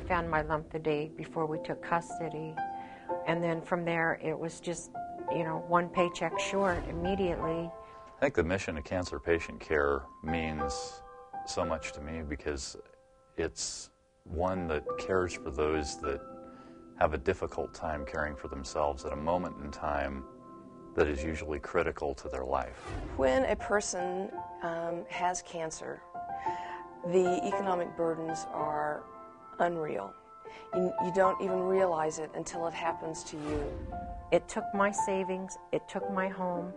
found my lump the day before we took custody. And then from there, it was just, one paycheck short immediately. I think the mission of Cancer Patient Care means so much to me because it's one that cares for those that have a difficult time caring for themselves at a moment in time that is usually critical to their life. When a person has cancer, the economic burdens are unreal. You don't even realize it until it happens to you. It took my savings, it took my home,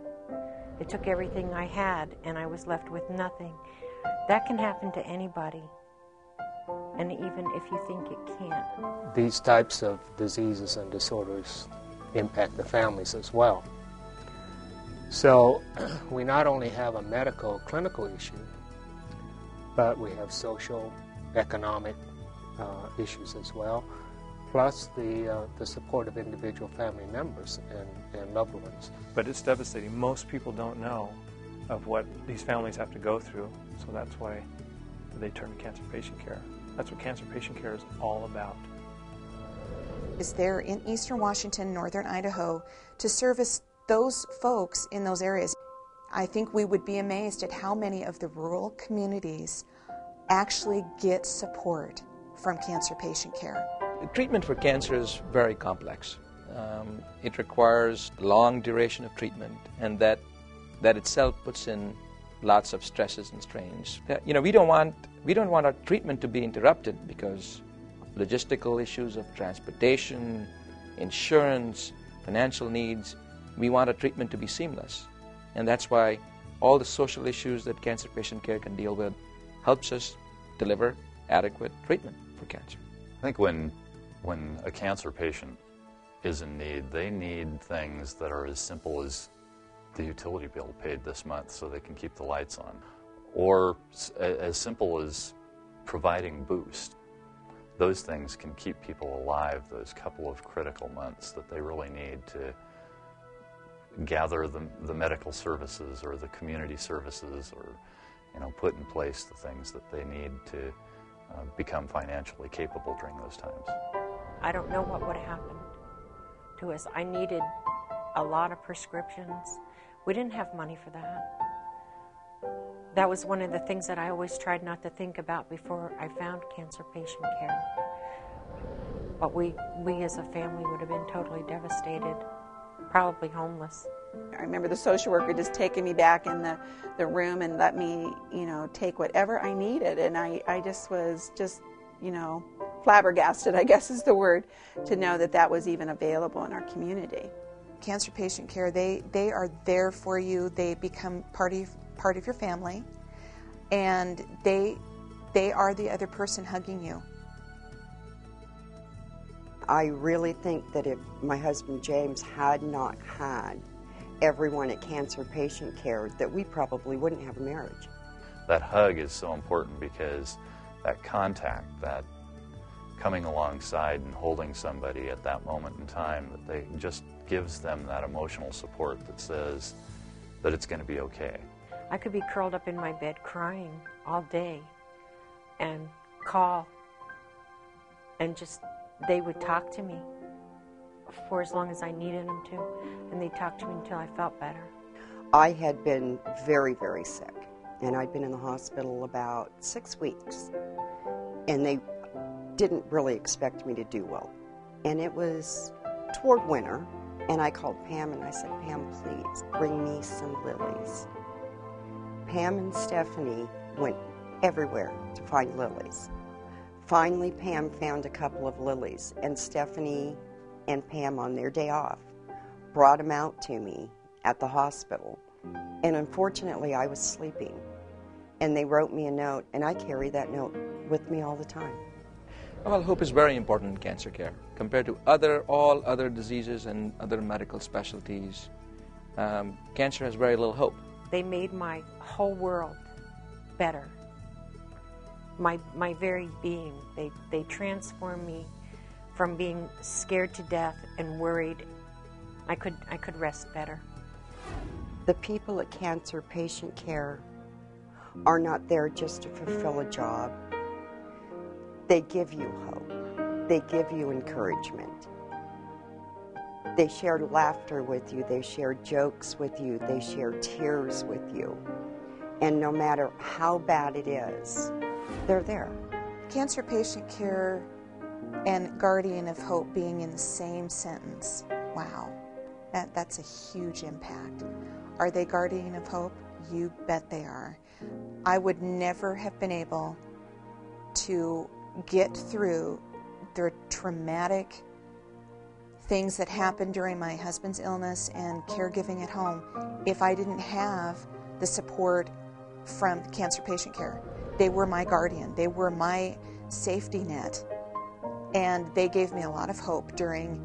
it took everything I had, and I was left with nothing. That can happen to anybody, and even if you think it can't. These types of diseases and disorders impact the families as well. So we not only have a medical, clinical issue, but we have social, economic issues as well, plus the support of individual family members and loved ones. But it's devastating. Most people don't know of what these families have to go through, so that's why they turn to Cancer Patient Care. That's what Cancer Patient Care is all about. Is there in eastern Washington, northern Idaho, to service those folks in those areas. I think we would be amazed at how many of the rural communities actually get support from Cancer Patient Care. The treatment for cancer is very complex. It requires long duration of treatment, and that itself puts in lots of stresses and strains. We don't want our treatment to be interrupted because logistical issues of transportation, insurance, financial needs. We want our treatment to be seamless, and that's why all the social issues that Cancer Patient Care can deal with helps us deliver adequate treatment for cancer. I think when a cancer patient is in need, they need things that are as simple as the utility bill paid this month so they can keep the lights on, or as simple as providing Boost. Those things can keep people alive those couple of critical months that they really need to gather the medical services or the community services, or put in place the things that they need to become financially capable during those times. I don't know what would have happened to us. I needed a lot of prescriptions. We didn't have money for that. That was one of the things that I always tried not to think about before I found Cancer Patient Care. But we as a family would have been totally devastated, probably homeless. I remember the social worker just taking me back in the room and let me, take whatever I needed. And I just was flabbergasted, I guess is the word, to know that was even available in our community. Cancer Patient Care, they are there for you. They become part of your family, and they are the other person hugging you. I really think that if my husband James had not had everyone at Cancer Patient Care, that we probably wouldn't have a marriage. That hug is so important because that contact, that coming alongside and holding somebody at that moment in time, that they just gives them that emotional support that says that it's going to be okay. I could be curled up in my bed crying all day and call, and just they would talk to me for as long as I needed them to, and they'd talk to me until I felt better. I had been very, very sick, and I'd been in the hospital about 6 weeks, and they didn't really expect me to do well. And it was toward winter, and I called Pam and I said, Pam, please bring me some lilies. Pam and Stephanie went everywhere to find lilies. Finally, Pam found a couple of lilies, and Stephanie and Pam, on their day off, brought them out to me at the hospital. And unfortunately, I was sleeping. And they wrote me a note, and I carry that note with me all the time. Well, hope is very important in cancer care. Compared to all other diseases and other medical specialties, cancer has very little hope. They made my whole world better. My very being. They transformed me from being scared to death and worried. I could rest better. The people at Cancer Patient Care are not there just to fulfill a job. They give you hope. They give you encouragement. They share laughter with you. They share jokes with you. They share tears with you. And no matter how bad it is, they're there. Cancer patient care and Guardian of Hope being in the same sentence. Wow, that's a huge impact. Are they Guardian of Hope? You bet they are. I would never have been able to get through the traumatic things that happened during my husband's illness and caregiving at home if I didn't have the support from Cancer Patient Care. They were my guardian. They were my safety net. And they gave me a lot of hope during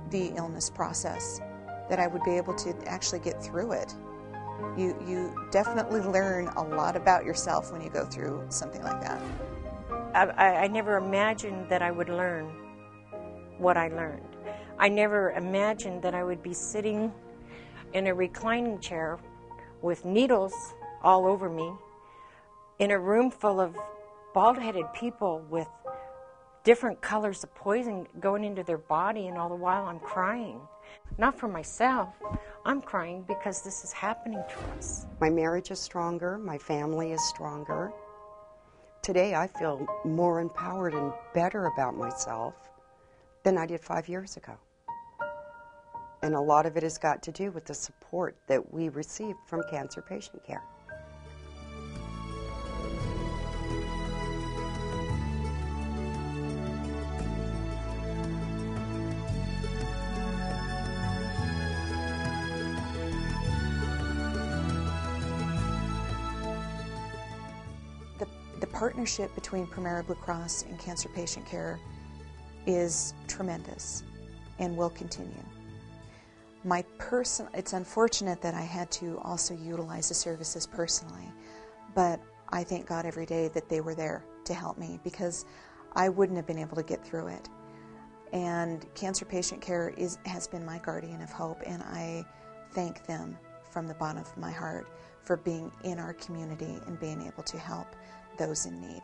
the illness process that I would be able to actually get through it. You definitely learn a lot about yourself when you go through something like that. I never imagined that I would learn what I learned. I never imagined that I would be sitting in a reclining chair with needles all over me, in a room full of bald-headed people with different colors of poison going into their body, and all the while I'm crying. Not for myself. I'm crying because this is happening to us. My marriage is stronger. My family is stronger. Today I feel more empowered and better about myself than I did 5 years ago. And a lot of it has got to do with the support that we receive from Cancer Patient Care. The partnership between Premera Blue Cross and Cancer Patient Care is tremendous and will continue. It's unfortunate that I had to also utilize the services personally, but I thank God every day that they were there to help me because I wouldn't have been able to get through it. And Cancer Patient Care has been my guardian of hope, and I thank them from the bottom of my heart for being in our community and being able to help those in need.